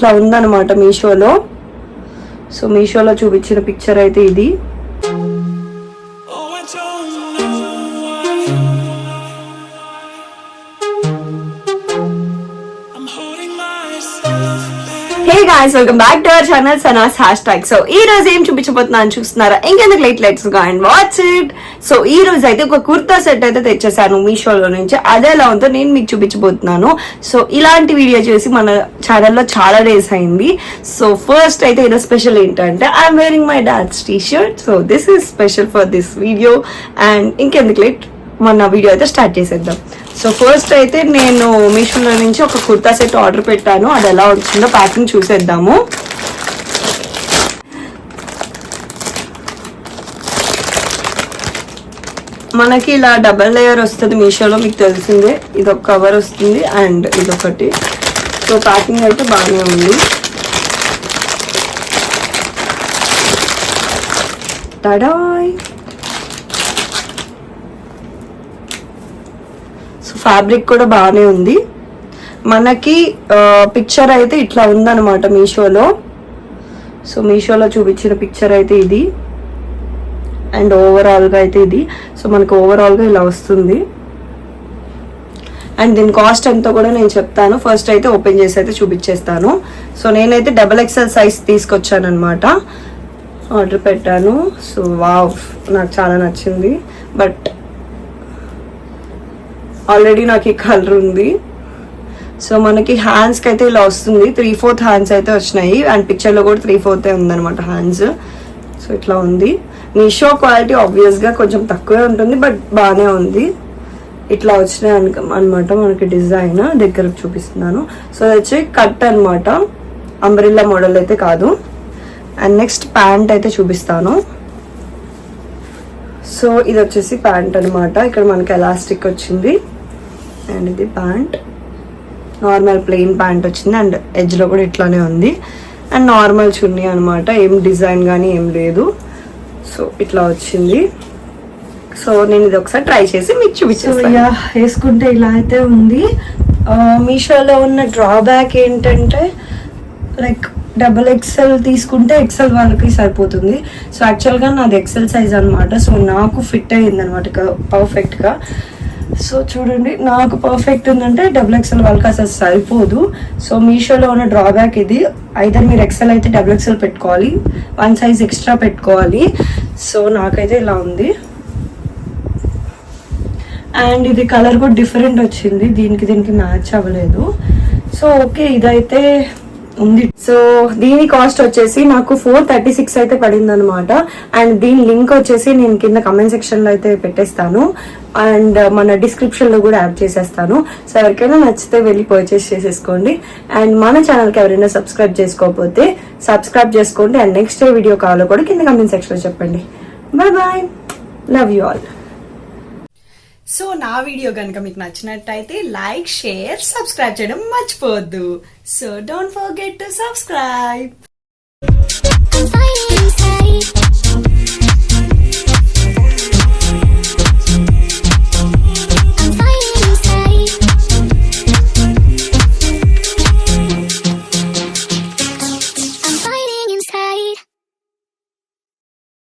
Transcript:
ఇట్లా ఉందన్నమాట మీషోలో. సో మీషోలో చూపించిన పిక్చర్ అయితే ఇది. Hey guys, welcome back to our channel Sanas hash tag. So ఈ రోజు ఏం చూపించబోతున్నాను చూస్తున్నారా? ఇంకెందుకు let's go and watch it. So ఈ రోజు అయితే ఒక కుర్తా సెట్ అయితే తెచ్చేసాను మీషోలో నుంచి. అదే ఎలా ఉందో నేను మీకు చూపించబోతున్నాను. సో ఇలాంటి వీడియో చేసి మన ఛానల్లో చాలా డేస్ అయింది. సో ఫస్ట్ అయితే ఈరోజు స్పెషల్ ఏంటంటే I'm wearing my dad's T shirt. So this is special for this video. And ఇంకెందుకు లేట్ మన వీడియో అయితే స్టార్ట్ చేసేద్దాం. సో ఫస్ట్ అయితే నేను మీషోలో నుంచి ఒక కుర్తా సెట్ ఆర్డర్ పెట్టాను. అది ఎలా వచ్చిందో ప్యాకింగ్ చూసేద్దాము. మనకి ఇలా డబల్ లేయర్ వస్తుంది మీషోలో, మీకు తెలిసిందే. ఇదొక కవర్ వస్తుంది అండ్ ఇదొకటి. సో ప్యాకింగ్ అయితే బాగానే ఉంది. టడాయ్! సో ఫ్యాబ్రిక్ కూడా బాగానే ఉంది. మనకి పిక్చర్ అయితే ఇట్లా ఉందన్నమాట మీషోలో. సో మీషోలో చూపించిన పిక్చర్ అయితే ఇది అండ్ ఓవరాల్గా అయితే ఇది. సో మనకు ఓవరాల్గా ఇలా వస్తుంది. అండ్ దీని కాస్ట్ ఎంతో కూడా నేను చెప్తాను. ఫస్ట్ అయితే ఓపెన్ చేసి అయితే చూపించేస్తాను. సో నేనైతే XXL సైజ్ తీసుకొచ్చాను అనమాట, ఆర్డర్ పెట్టాను. సో వావ్, నాకు చాలా నచ్చింది. బట్ ఆల్రెడీ నాకు ఈ కలర్ ఉంది. సో మనకి హ్యాండ్స్కి అయితే ఇలా వస్తుంది. 3/4 హ్యాండ్స్ అయితే వచ్చినాయి అండ్ పిక్చర్లో కూడా 3/4 ఉందన్నమాట హ్యాండ్స్. సో ఇట్లా ఉంది. మీషో క్వాలిటీ ఆబ్వియస్గా కొంచెం తక్కువే ఉంటుంది, బట్ బాగానే ఉంది. ఇట్లా వచ్చినాయి అనమాట మనకి డిజైన్. దగ్గర చూపిస్తున్నాను. సో అది వచ్చి కట్ అనమాట, అంబ్రిల్లా మోడల్ అయితే కాదు. అండ్ నెక్స్ట్ ప్యాంట్ అయితే చూపిస్తాను. సో ఇది వచ్చేసి ప్యాంట్ అనమాట. ఇక్కడ మనకి ఎలాస్టిక్ వచ్చింది అండ్ ఇది ప్యాంట్. నార్మల్ ప్లెయిన్ ప్యాంట్ వచ్చింది అండ్ ఎడ్జ్లో కూడా ఇట్లానే ఉంది. అండ్ నార్మల్ చున్నీ అనమాట, ఏం డిజైన్ కానీ ఏం లేదు. సో ఇట్లా వచ్చింది. సో నేను ఇది ఒకసారి ట్రై చేసి మీకు చూపించాను. వేసుకుంటే ఇలా అయితే ఉంది. మీషోలో ఉన్న డ్రాబ్యాక్ ఏంటంటే లైక్ XXL తీసుకుంటే XL వాళ్ళకి సరిపోతుంది. సో యాక్చువల్గా నాది XL సైజ్ అనమాట. సో నాకు ఫిట్ అయ్యింది అనమాట పర్ఫెక్ట్గా. సో చూడండి, నాకు పర్ఫెక్ట్ ఉందంటే XXL వాళ్ళకి అసలు సరిపోదు. సో మీషోలో ఉన్న డ్రాబ్యాక్ ఇది. ఐదర్ మీరు XL అయితే XXL పెట్టుకోవాలి, 1 సైజ్ ఎక్స్ట్రా పెట్టుకోవాలి. సో నాకైతే ఇలా ఉంది. అండ్ ఇది కలర్ కూడా డిఫరెంట్ వచ్చింది, దీనికి మ్యాచ్ అవ్వలేదు. సో ఓకే, ఇదైతే ఉంది. సో దీని కాస్ట్ వచ్చేసి నాకు 436 అయితే పడింది అనమాట. అండ్ దీని లింక్ వచ్చేసి నేను కింద కమెంట్ సెక్షన్ లో అయితే పెట్టేస్తాను అండ్ మన డిస్క్రిప్షన్ లో కూడా యాడ్ చేసేస్తాను. సో ఎవరికైనా నచ్చితే వెళ్ళి పర్చేస్ చేసేసుకోండి. అండ్ మన ఛానల్ కి ఎవరైనా సబ్స్క్రైబ్ చేసుకోకపోతే సబ్స్క్రైబ్ చేసుకోండి. అండ్ నెక్స్ట్ వీడియో కావాలో కూడా కింద కమెంట్ సెక్షన్ లో చెప్పండి. Bye bye, love you all. So నా వీడియో కనుక మీకు నచ్చినట్టయితే లైక్, షేర్, సబ్స్క్రైబ్ చేయడం మర్చిపోవద్దు. So don't forget to subscribe.